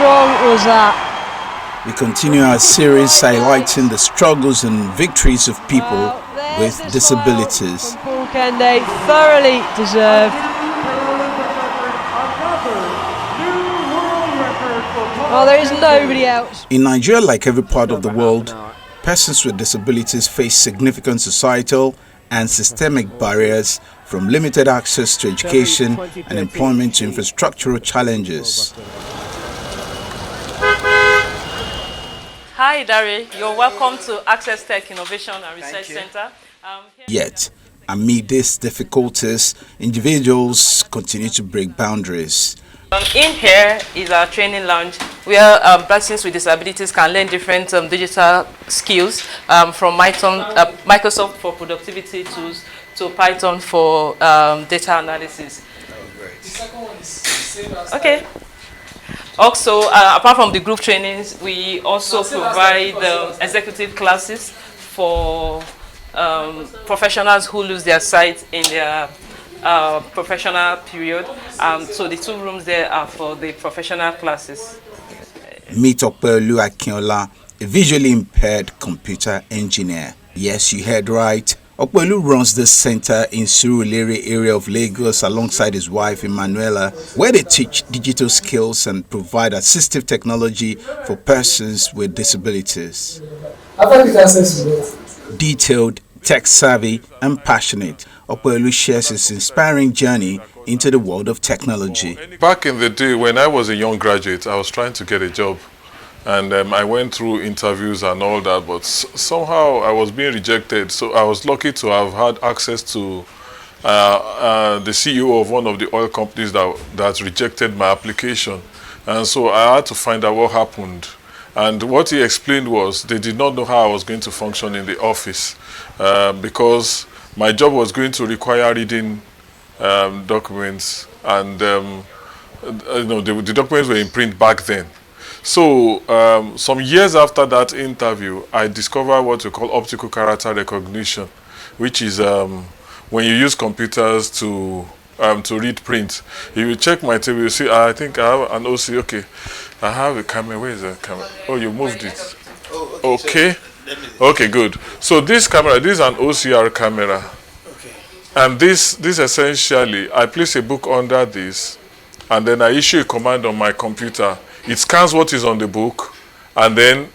wrong was that? We continue our series highlighting the struggles and victories of people with disabilities. Paul Kende, thoroughly deserved. Oh, there is nobody else. In Nigeria, like every part of the world, persons with disabilities face significant societal and systemic barriers, from limited access to education and employment to infrastructural challenges. Hi, Dari. You're welcome to Access Tech Innovation and Research Center. Yet, amid these difficulties, individuals continue to break boundaries. Impaired is our training lounge where persons with disabilities can learn different digital skills from Microsoft for productivity tools to Python for data analysis. Okay. Also, apart from the group trainings, we also provide executive classes for professionals who lose their sight in their professional period. So the 2 rooms there are for the professional classes. Meet Opeolu Akinola, a visually impaired computer engineer. Yes, you heard right. Opeolu runs this center in Surulere area of Lagos alongside his wife Emanuela, where they teach digital skills and provide assistive technology for persons with disabilities. Detailed, tech-savvy and passionate, Opeolu shares his inspiring journey into the world of technology. Back in the day when I was a young graduate, I was trying to get a job. And I went through interviews and all that, but somehow I was being rejected. So I was lucky to have had access to the CEO of one of the oil companies that rejected my application. And so I had to find out what happened. And what he explained was they did not know how I was going to function in the office because my job was going to require reading documents, and the documents were in print back then. So some years after that interview, I discovered what we call optical character recognition, which is when you use computers to read print. If you check my table, you see I think I have an OC. Okay, I have a camera. Where is the camera? Oh, you moved it. Okay. Okay, good. So this camera, this is an OCR camera. Okay. And this essentially, I place a book under this, and then I issue a command on my computer. It scans what is on the book, and then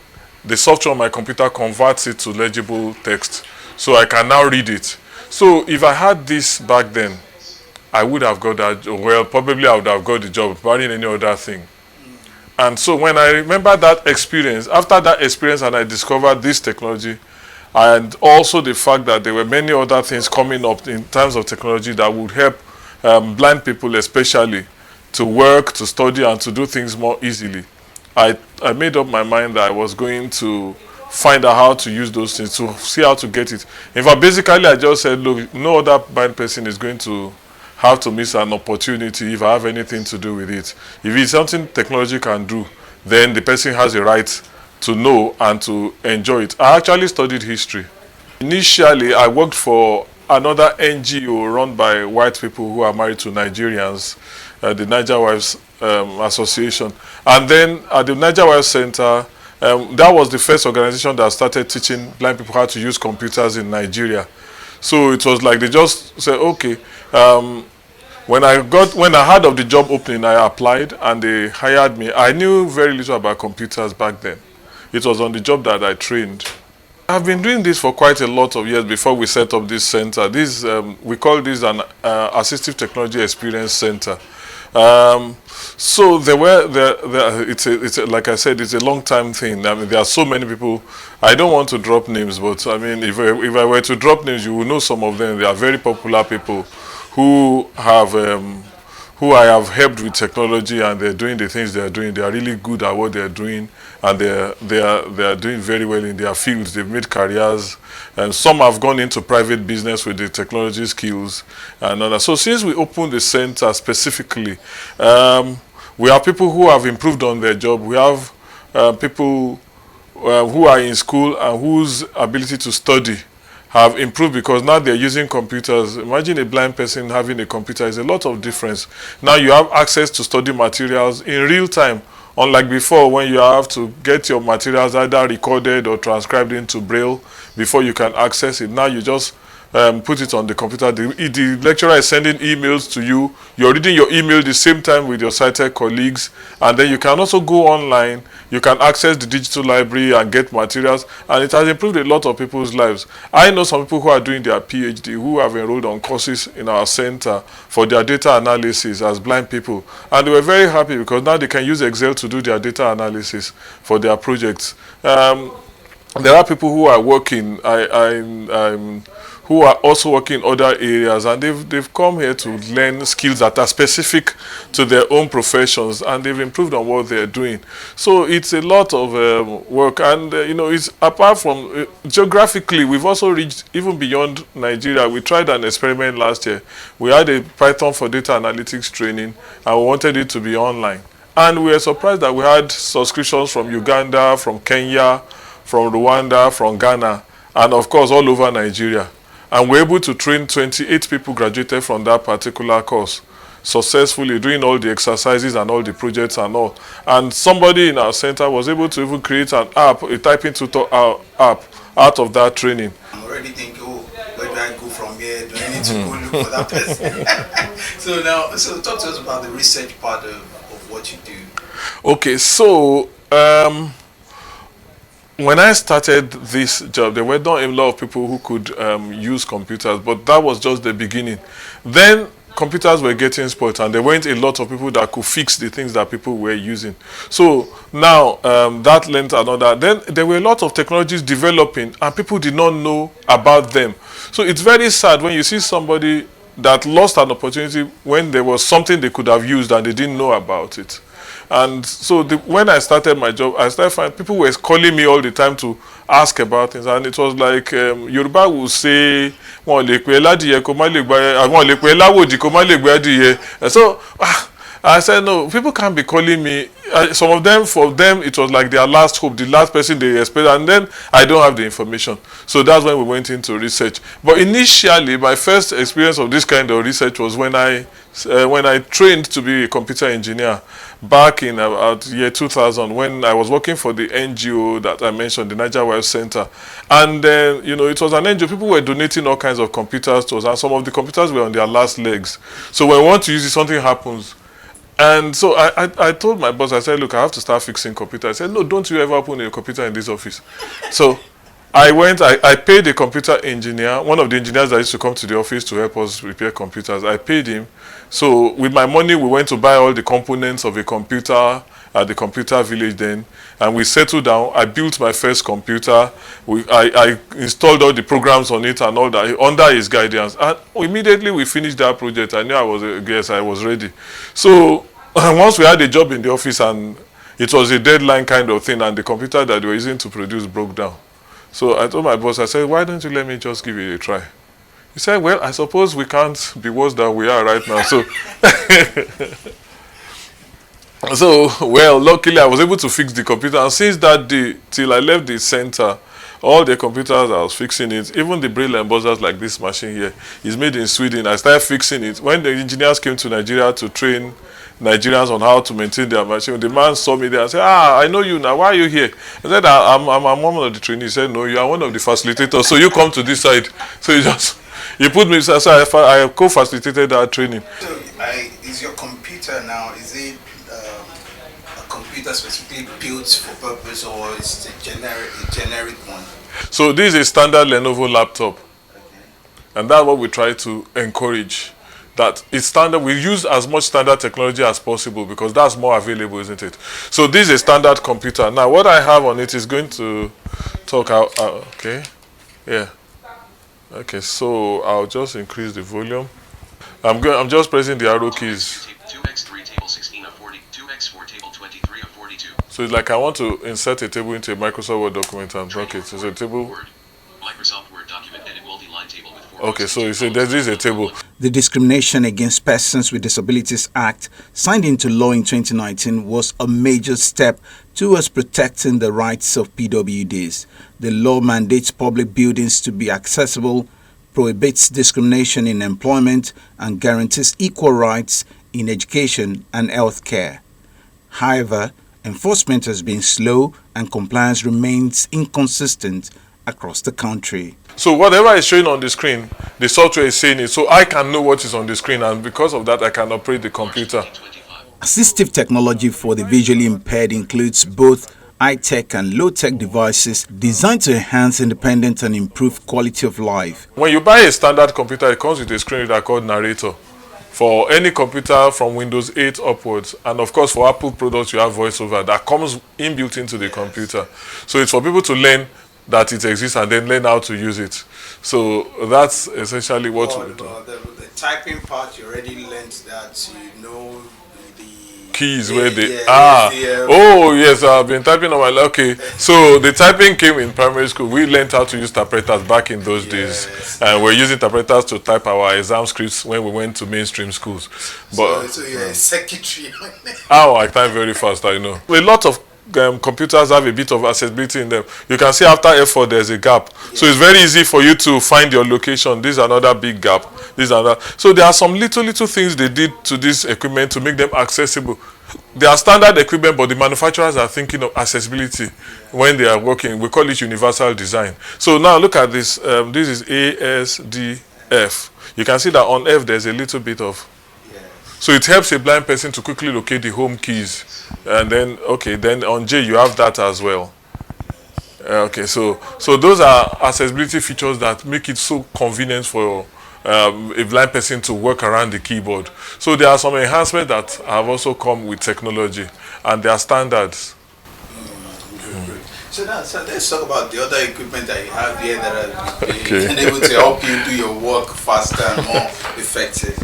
the software on my computer converts it to legible text. So I can now read it. So if I had this back then, I would have got that, well, probably I would have got the job, barring any other thing. And so when I remember that experience, after that experience and I discovered this technology, and also the fact that there were many other things coming up in terms of technology that would help blind people especially to work, to study, and to do things more easily, I made up my mind that I was going to find out how to use those things, to see how to get it. In fact, basically, I just said, look, no other blind person is going to have to miss an opportunity if I have anything to do with it. If it's something technology can do, then the person has a right to know and to enjoy it. I actually studied history. Initially, I worked for another NGO run by white people who are married to Nigerians, the Niger Wives Association. And then at the Niger Wives Center, that was the first organization that started teaching blind people how to use computers in Nigeria. So it was like they just said, okay, when I heard of the job opening, I applied and they hired me. I knew very little about computers back then. It was on the job that I trained. I've been doing this for quite a lot of years before we set up this center. This we call this an assistive technology experience center. So it's like I said, it's a long time thing. I mean, there are so many people. I don't want to drop names, but I mean, if I were to drop names, you will know some of them. They are very popular people who I have helped with technology, and they're doing the things they're doing. They are really good at what they're doing, and they are doing very well in their fields. They've made careers, and some have gone into private business with the technology skills and all that. So since we opened the center specifically, we have people who have improved on their job. We have people who are in school and whose ability to study have improved because now they're using computers. Imagine a blind person having a computer. Is a lot of difference. Now you have access to study materials in real time Unlike before, when you have to get your materials either recorded or transcribed into Braille before you can access it. Now you just put it on the computer. The lecturer is sending emails to you. You're reading your email the same time with your sighted colleagues. And then you can also go online. You can access the digital library and get materials. And it has improved a lot of people's lives. I know some people who are doing their PhD who have enrolled on courses in our center for their data analysis as blind people. And they were very happy because now they can use Excel to do their data analysis for their projects. There are people who are working, who are also working in other areas, and they've come here to learn skills that are specific to their own professions, and they've improved on what they're doing. So it's a lot of work, and it's apart from geographically, we've also reached even beyond Nigeria. We tried an experiment last year. We had a Python for data analytics training, and we wanted it to be online. And we were surprised that we had subscriptions from Uganda, from Kenya, from Rwanda, from Ghana, and of course all over Nigeria. And we're able to train 28 people graduated from that particular course successfully, doing all the exercises and all the projects and all. And somebody in our center was able to even create an app, a typing tutor app out of that training. I'm already thinking, oh, where do I go from here? Do I need to go look for that person? So talk to us about the research part of what you do. Okay, so when I started this job, there were not a lot of people who could use computers, but that was just the beginning. Then computers were getting spoiled, and there weren't a lot of people that could fix the things that people were using. So now that lent another. Then there were a lot of technologies developing, and people did not know about them. So it's very sad when you see somebody that lost an opportunity when there was something they could have used and they didn't know about it. And so when I started my job, I started finding people were calling me all the time to ask about things. And it was like, Yoruba will say, so I said, no, people can't be calling me. Some of them, for them, it was like their last hope, the last person they expect, and then I don't have the information. So that's when we went into research. But initially, my first experience of this kind of research was when I trained to be a computer engineer back in about year 2000, when I was working for the NGO that I mentioned, the Niger Web Center. And then, it was an NGO. People were donating all kinds of computers to us, and some of the computers were on their last legs. So when we want to use it, something happens. And so I told my boss, I said, look, I have to start fixing computers. I said, no, don't you ever open a computer in this office. So I paid a computer engineer, one of the engineers that used to come to the office to help us repair computers. I paid him. So with my money, we went to buy all the components of a computer at the computer village then. And we settled down. I built my first computer. I installed all the programs on it and all that under his guidance. And immediately we finished that project. I knew I was ready. So once we had a job in the office, and it was a deadline kind of thing, and the computer that we were using to produce broke down. So I told my boss, I said, why don't you let me just give it a try? He said, well, I suppose we can't be worse than we are right now. So, well, luckily I was able to fix the computer. And since that day, till I left the center, all the computers I was fixing it, even the Braille embossers like this machine here, is made in Sweden. I started fixing it. When the engineers came to Nigeria to train Nigerians on how to maintain their machine, the man saw me there and said, I know you now, why are you here? I said, I'm one of the trainees. He said, no, you are one of the facilitators, so you come to this side. So he put me, so I co-facilitated that training. So is your computer now, is it a computer specifically built for purpose, or is it a generic one? So this is a standard Lenovo laptop. Okay. And that's what we try to encourage. That it's standard. We use as much standard technology as possible because that's more available, isn't it? So this is a standard computer. Now what I have on it is going to talk out. Okay, yeah. Okay, so I'll just increase the volume. I'm just pressing the arrow keys. 2x3 table 16 of 40, 2x4 table 23 of 42. So it's like I want to insert a table into a Microsoft Word document and block it. So it's a table. Word. Microsoft Word document edit multi-line table with 4. Okay, so you say there is a table. The Discrimination Against Persons with Disabilities Act, signed into law in 2019, was a major step towards protecting the rights of PWDs. The law mandates public buildings to be accessible, prohibits discrimination in employment, and guarantees equal rights in education and health care. However, enforcement has been slow and compliance remains inconsistent across the country. So whatever is showing on the screen, the software is saying it, so I can know what is on the screen, and because of that I can operate the computer. Assistive technology for the visually impaired includes both high-tech and low-tech devices designed to enhance independence and improve quality of life. When you buy a standard computer, it comes with a screen reader called Narrator. For any computer from Windows 8 upwards, and of course for Apple products you have VoiceOver that comes inbuilt into the computer. So it's for people to learn that it exists and then learn how to use it. So that's essentially what we do. The typing part, you already learned that you know keys where they oh yes, I've been typing on my okay. So the typing came in primary school. We learned how to use typewriters back in those days, and we're using typewriters to type our exam scripts when we went to mainstream schools. But so you're a secretary. I type very fast, I know. A lot of computers have a bit of accessibility in them. You can see after F4 there's a gap, so it's very easy for you to find your location. This is another big gap. This is another. So there are some little things they did to this equipment to make them accessible. They are standard equipment, but the manufacturers are thinking of accessibility when they are working. We call it universal design. So now look at this. This is ASDF. You can see that on F there's a little bit of. So it helps a blind person to quickly locate the home keys. And then, okay, then on J you have that as well. Okay, so those are accessibility features that make it so convenient for a blind person to work around the keyboard. So there are some enhancements that have also come with technology, and they are standards. So let's talk about the other equipment that you have here that are able to help you do your work faster and more effective.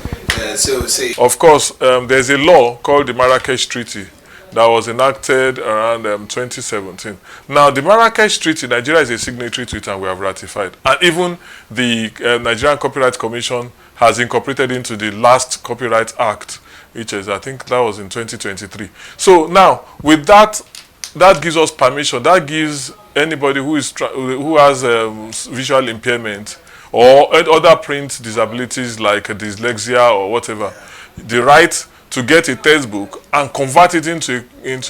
Of course, there's a law called the Marrakesh Treaty that was enacted around 2017. Now, the Marrakesh Treaty, Nigeria is a signatory to it and we have ratified. And even the Nigerian Copyright Commission has incorporated into the last Copyright Act, which is, I think that was in 2023. So now, with that, that gives us permission. That gives anybody who has visual impairment or other print disabilities like dyslexia or whatever, the right to get a textbook and convert it into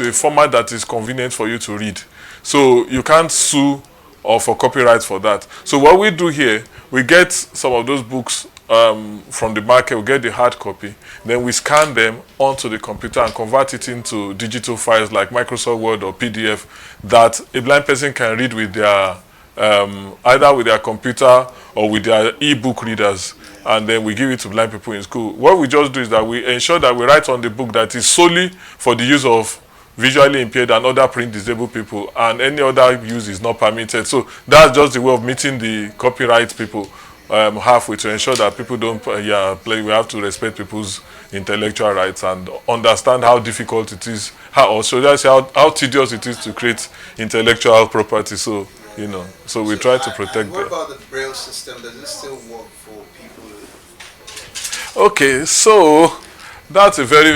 a format that is convenient for you to read. So you can't sue or for copyright for that. So what we do here, we get some of those books from the market, we get the hard copy, then we scan them onto the computer and convert it into digital files like Microsoft Word or PDF that a blind person can read with their either with their computer or with their e-book readers, and then we give it to blind people in school. What we just do is that we ensure that we write on the book that is solely for the use of visually impaired and other print disabled people, and any other use is not permitted. So that's just the way of meeting the copyright people halfway, to ensure that people don't play. We have to respect people's intellectual rights and understand how difficult it is, how tedious it is to create intellectual property. So so we try to protect them. What about the Braille system? Does it still work for people? Okay, so that's a very,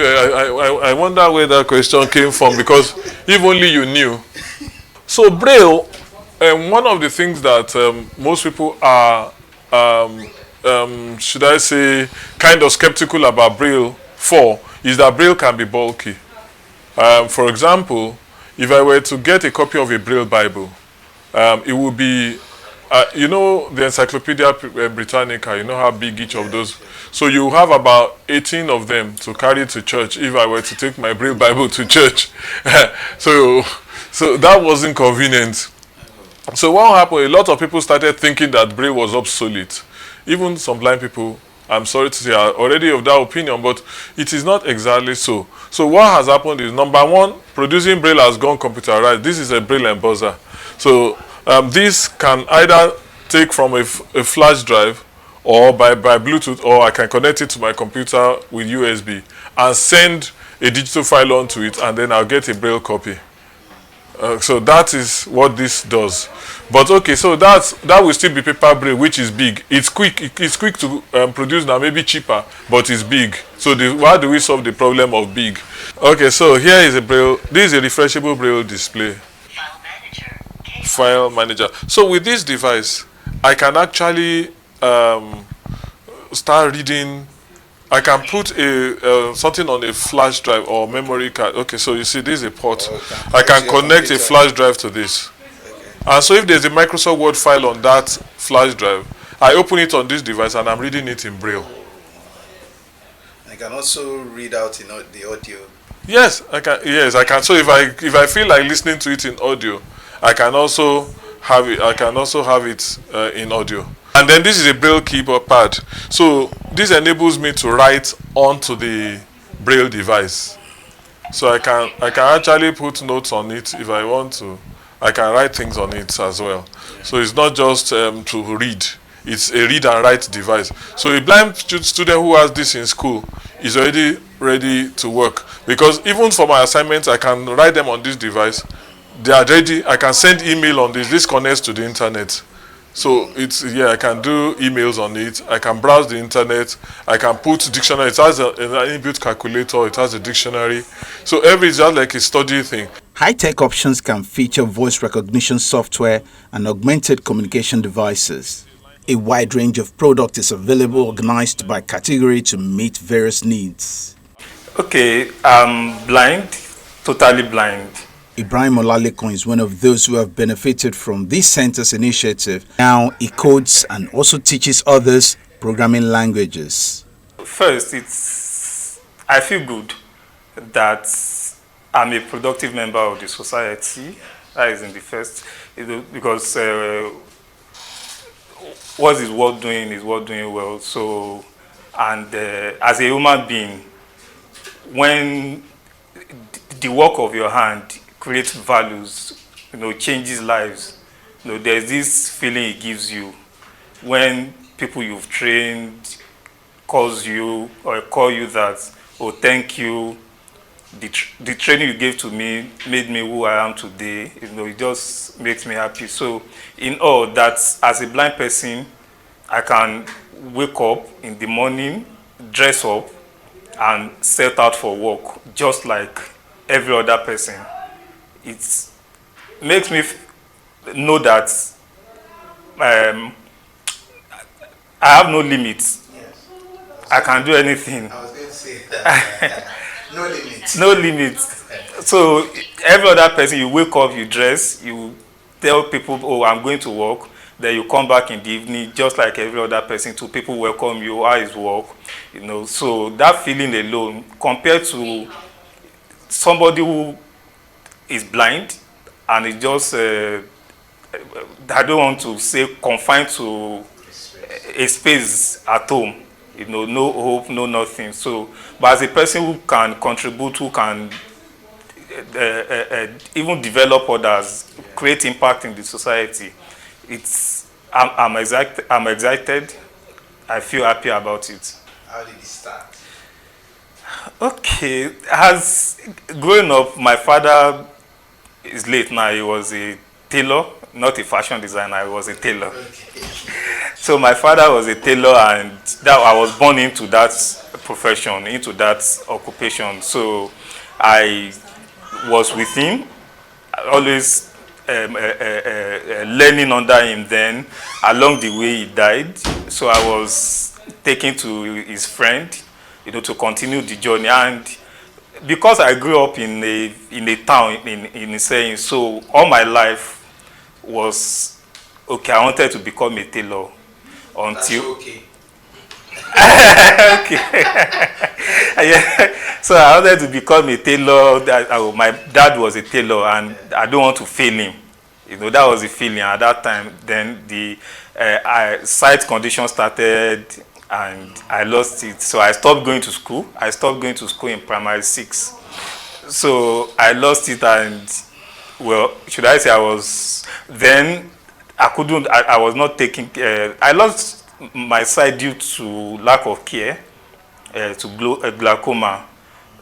I wonder where that question came from, because if only you knew. So Braille, one of the things that most people are, should I say, kind of skeptical about Braille for, is that Braille can be bulky. For example, if I were to get a copy of a Braille Bible, it would be, the Encyclopedia Britannica, you know how big each of those. So you have about 18 of them to carry to church if I were to take my Braille Bible to church. so that wasn't convenient. So what happened, a lot of people started thinking that Braille was obsolete. Even some blind people, I'm sorry to say, are already of that opinion, but it is not exactly so. So what has happened is, number one, producing Braille has gone computerized. This is a Braille embosser. So this can either take from a flash drive or by Bluetooth, or I can connect it to my computer with USB and send a digital file onto it, and then I'll get a Braille copy. So that is what this does. But okay, so that will still be paper Braille, which is big. It's quick. It's quick to produce now, maybe cheaper, but it's big. So how do we solve the problem of big? Okay, so here is a Braille. This is a refreshable Braille display. File manager. So with this device, I can actually start reading I can put a something on a flash drive or memory card. Okay, so you see this is a port. I can connect a flash drive to this. And so if there's a Microsoft Word file on that flash drive, I open it on this device and I'm reading it in Braille. I can also read out the audio. Yes, I can. Yes, I can. So if I feel like listening to it in audio, I can also have it. I can also have it in audio. And then this is a Braille keyboard pad. So this enables me to write onto the Braille device. So I can actually put notes on it if I want to. I can write things on it as well. So it's not just to read. It's a read and write device. So a blind student who has this in school is already ready to work. Because even for my assignments, I can write them on this device. They are ready. I can send email on this. This connects to the internet. So it's, yeah, I can do emails on it. I can browse the internet. I can put dictionary. It has an inbuilt calculator. It has a dictionary. So it's just like a study thing. High-tech options can feature voice recognition software and augmented communication devices. A wide range of products is available, organized by category to meet various needs. Okay, I'm blind, totally blind. Ibrahim Olalekon is one of those who have benefited from this center's initiative. Now he codes and also teaches others programming languages. First, I feel good that I'm a productive member of the society. That is in the first, because what is worth doing well. So, and as a human being, when the work of your hand creates values, changes lives, there's this feeling it gives you when people you've trained calls you or call you that, oh, thank you, the training you gave to me made me who I am today. It just makes me happy. So in all that, as a blind person, I can wake up in the morning, dress up, and set out for work just like every other person. It makes me know that I have no limits. Yes. I can do anything. I was going to say that. No limits. No limits. So every other person, you wake up, you dress, you tell people, oh, I'm going to work. Then you come back in the evening, just like every other person. Two people welcome you, how is work? So that feeling alone, compared to somebody who is blind and is just, I don't want to say confined to a space at home, no hope, no nothing. So, but as a person who can contribute, who can even develop others, create impact in the society, I'm excited. I feel happy about it. How did it start? Okay, as growing up, my father is late now. He was a tailor, not a fashion designer. He was a tailor. Okay. So my father was a tailor, and that I was born into that profession, into that occupation. So I was with him, always learning under him. Then along the way he died, so I was taken to his friend, to continue the journey. And because I grew up in a town in saying, so all my life was okay. I wanted to become a tailor until. That's okay. Okay. Yeah. So I wanted to become a tailor. My dad was a tailor, and I don't want to fail him. That was the feeling at that time. Then the sight condition started, and I lost it. So I stopped going to school. I stopped going to school in primary 6. So I lost it, and well, should I say I was then I couldn't. I was not taking. I lost my sight due to lack of care, to glaucoma.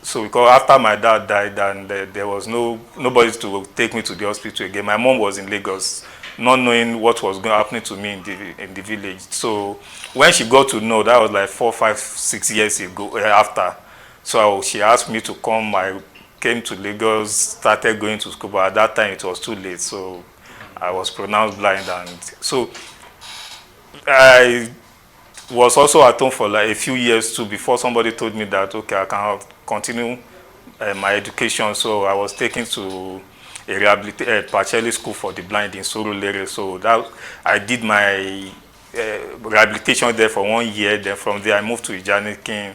So because after my dad died, and there was nobody to take me to the hospital again. My mom was in Lagos, not knowing what was going to happen to me in the village. So when she got to know, that was like 4, 5, 6 years ago after. So she asked me to come. I came to Lagos, started going to school, but at that time it was too late. So I was pronounced blind, and so was also at home for like a few years too before somebody told me that, okay, I can continue my education. So I was taken to a partially school for the blind in Surulere. So that I did my rehabilitation there for 1 year. Then from there I moved to Ijanikin.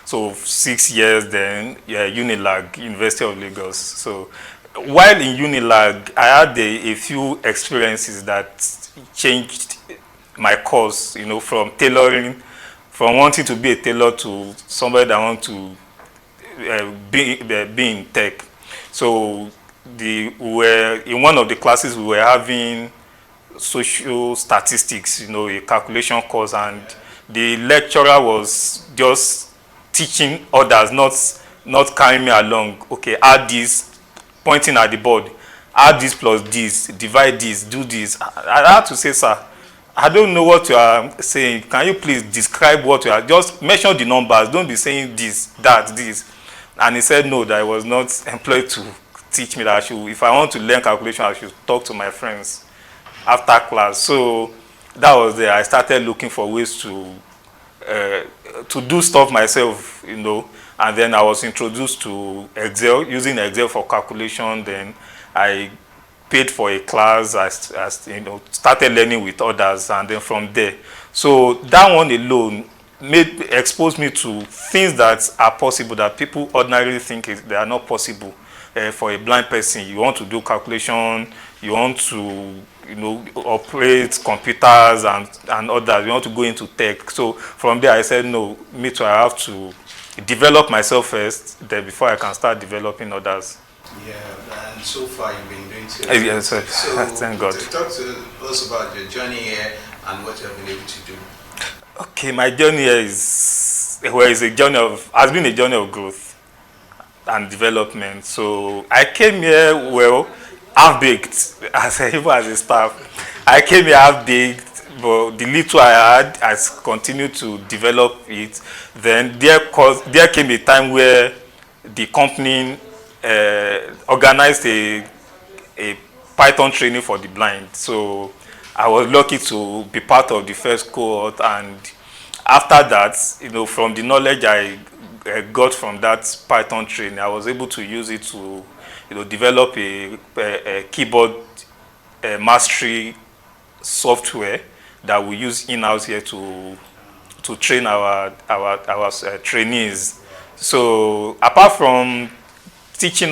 So 6 years, then Unilag, University of Lagos. So while in Unilag, I had a few experiences that changed my course, you know, from tailoring, from wanting to be a tailor to somebody that want to be in tech. So we were in one of the classes, we were having social statistics, you know, a calculation course, and the lecturer was just teaching others, not carrying me along. Okay, add this, pointing at the board, add this plus this, divide this, do this. I had to say, sir, I don't know what you are saying. Can you please describe what you are? Just mention the numbers. Don't be saying this, that, this. And he said no, that I was not employed to teach me, that I should, if I want to learn calculation, I should talk to my friends after class. So that was there. I started looking for ways to do stuff myself, you know. And then I was introduced to Excel, using Excel for calculation. Then I paid for a class, I you know, started learning with others, and then from there. So that one alone exposed me to things that are possible, that people ordinarily think they are not possible. For a blind person, you want to do calculation, you want to, you know, operate computers and others, you want to go into tech. So from there I said, no, me too, I have to develop myself first, then before I can start developing others. Yeah, and so far you've been doing so. Yes, sir. So Thank God. Talk to us about your journey here and what you have been able to do. Okay, my journey here has been a journey of growth and development. So I came here, well, half-baked, even as a staff. I came here half-baked, but the little I had, I continued to develop it. Then there came a time where the company organized a Python training for the blind. So I was lucky to be part of the first cohort, and after that, you know, from the knowledge I got from that Python training, I was able to use it to, you know, develop a keyboard mastery software that we use in-house here to train our trainees. So apart from teaching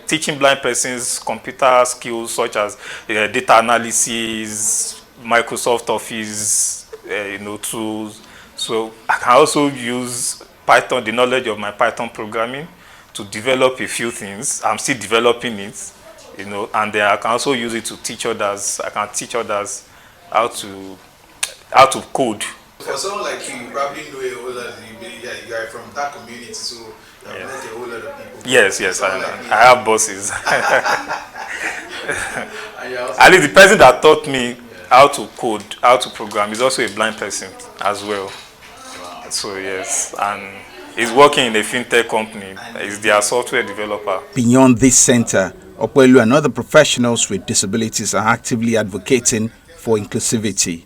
teaching blind persons computer skills such as data analysis, Microsoft Office, you know, tools. So I can also use Python, the knowledge of my Python programming, to develop a few things. I'm still developing it, you know, and then I can also use it to teach others. I can teach others how to code. For someone like you, you probably know a whole lot of people. You are from that community, so you have met a whole lot of people. Yes, I have bosses. At least the person that taught me how to code, how to program, is also a blind person as well. Wow. So yes, and he's working in a fintech company. He's their software developer. Beyond this center, Opeolu and other professionals with disabilities are actively advocating for inclusivity.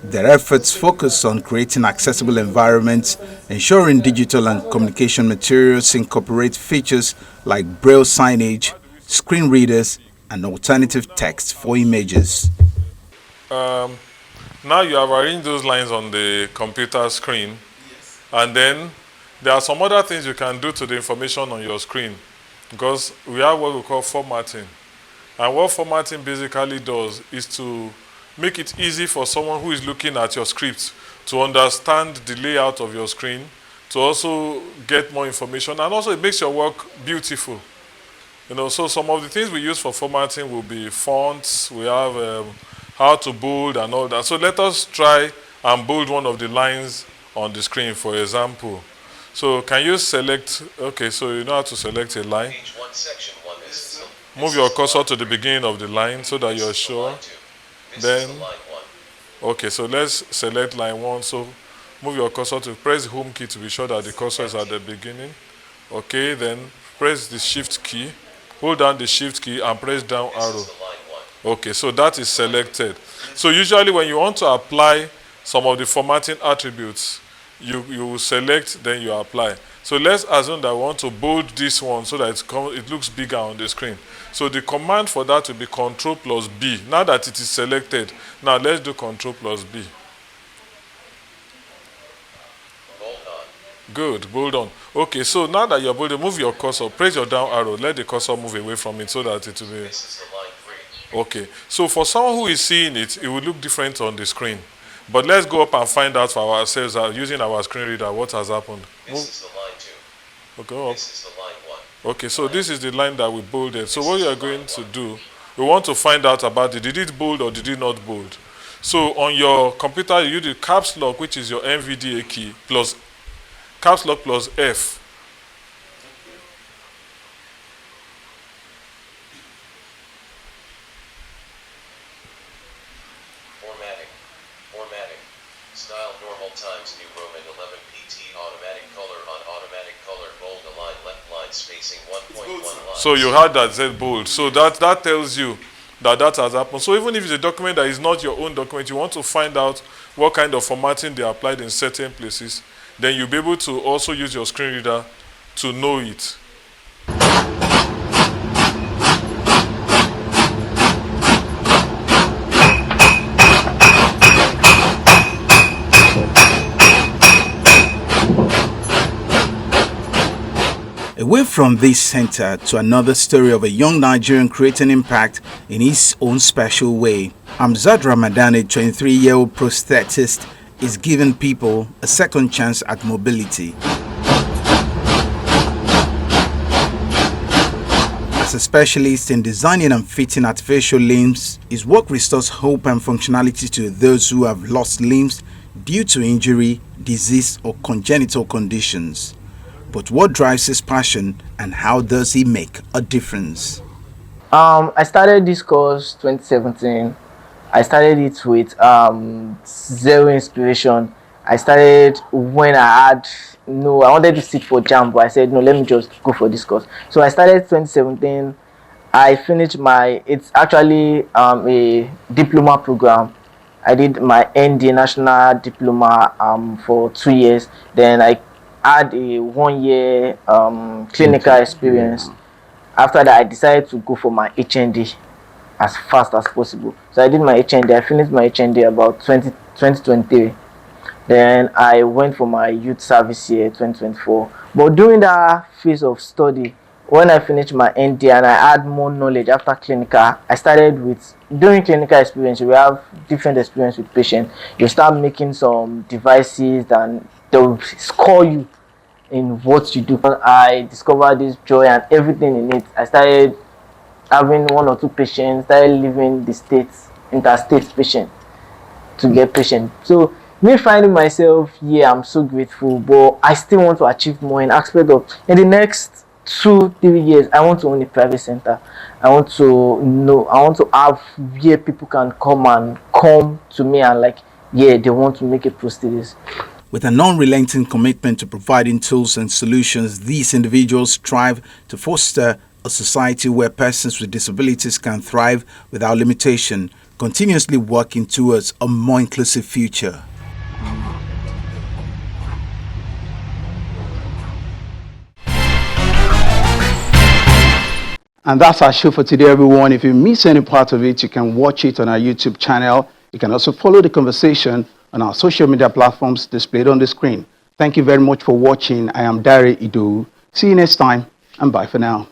Their efforts focus on creating accessible environments, ensuring digital and communication materials incorporate features like Braille signage, screen readers, and alternative text for images. Now you have arranged those lines on the computer screen, and then there are some other things you can do to the information on your screen, because we have what we call formatting. And what formatting basically does is to make it easy for someone who is looking at your script to understand the layout of your screen, to also get more information, and also it makes your work beautiful. You know, so some of the things we use for formatting will be fonts, we have how to bold and all that. So let us try and bold one of the lines on the screen, for example. So can you select, okay, so you know how to select a line. Page 1, section 1, this is the, Move your cursor to the beginning of the line so that you're sure. Then, okay, so let's select line 1. So move your cursor to press the home key to be sure that the cursor is at the beginning. Okay, then press the shift key. Hold down the shift key and press down arrow. Okay, so that is selected. So usually when you want to apply some of the formatting attributes. You will select, then you apply. So let's assume that we want to bold this one so that it looks bigger on the screen. So the command for that will be Control plus B. Now that it is selected, now let's do Control plus B. Bold on. Good, bold on. Okay, so now that you're bolded, move your cursor, press your down arrow, let the cursor move away from it so that it will be... This is the line 3. Okay, so for someone who is seeing it, it will look different on the screen. But let's go up and find out for ourselves using our screen reader what has happened. This is the line 2. Okay, go up. This is the line 1. Okay, so this is the line that we bolded. So what you are going to do, we want to find out about it. Did it bold or did it not bold? So on your computer, you use the caps lock, which is your NVDA key, plus caps lock plus F. Formatting. Style normal times New Roman 11 PT automatic color on automatic color bold align left line spacing 1.1 line. So you had that Z bold. So that tells you that has happened. So even if it's a document that is not your own document, you want to find out what kind of formatting they applied in certain places, then you'll be able to also use your screen reader to know it. Away from this center to another story of a young Nigerian creating impact in his own special way. Hamzat Ramadan, a 23-year-old prosthetist, is giving people a second chance at mobility. As a specialist in designing and fitting artificial limbs, his work restores hope and functionality to those who have lost limbs due to injury, disease, or congenital conditions. But what drives his passion and how does he make a difference? I started this course 2017. I started it with zero inspiration. I started when I wanted to sit for JAMB, but I said, no, let me just go for this course. So I started 2017. I finished it's actually a diploma program. I did my ND National Diploma for 2 years. Then I had a 1 year clinical experience. After that, I decided to go for my HND as fast as possible. So I did my HND. I finished my HND about 2023. Then I went for my youth service year 2024. But during that phase of study, when I finished my ND and I had more knowledge after clinical, I started with, during clinical experience, you have different experience with patients. You start making some devices and they'll score you in what you do. I discovered this joy and everything in it. I started having 1 or 2 patients, started leaving the states, interstate patient to get patient. So me finding myself here, I'm so grateful, but I still want to achieve more in aspect of, in the next 2-3 years, I want to own a private center. I want to have where people can come to me and like, yeah, they want to make a prosthesis. With an unrelenting commitment to providing tools and solutions, these individuals strive to foster a society where persons with disabilities can thrive without limitation, continuously working towards a more inclusive future. And that's our show for today, everyone. If you miss any part of it, you can watch it on our YouTube channel. You can also follow the conversation on our social media platforms displayed on the screen. Thank you very much for watching. I am Dare Ido. See you next time, and bye for now.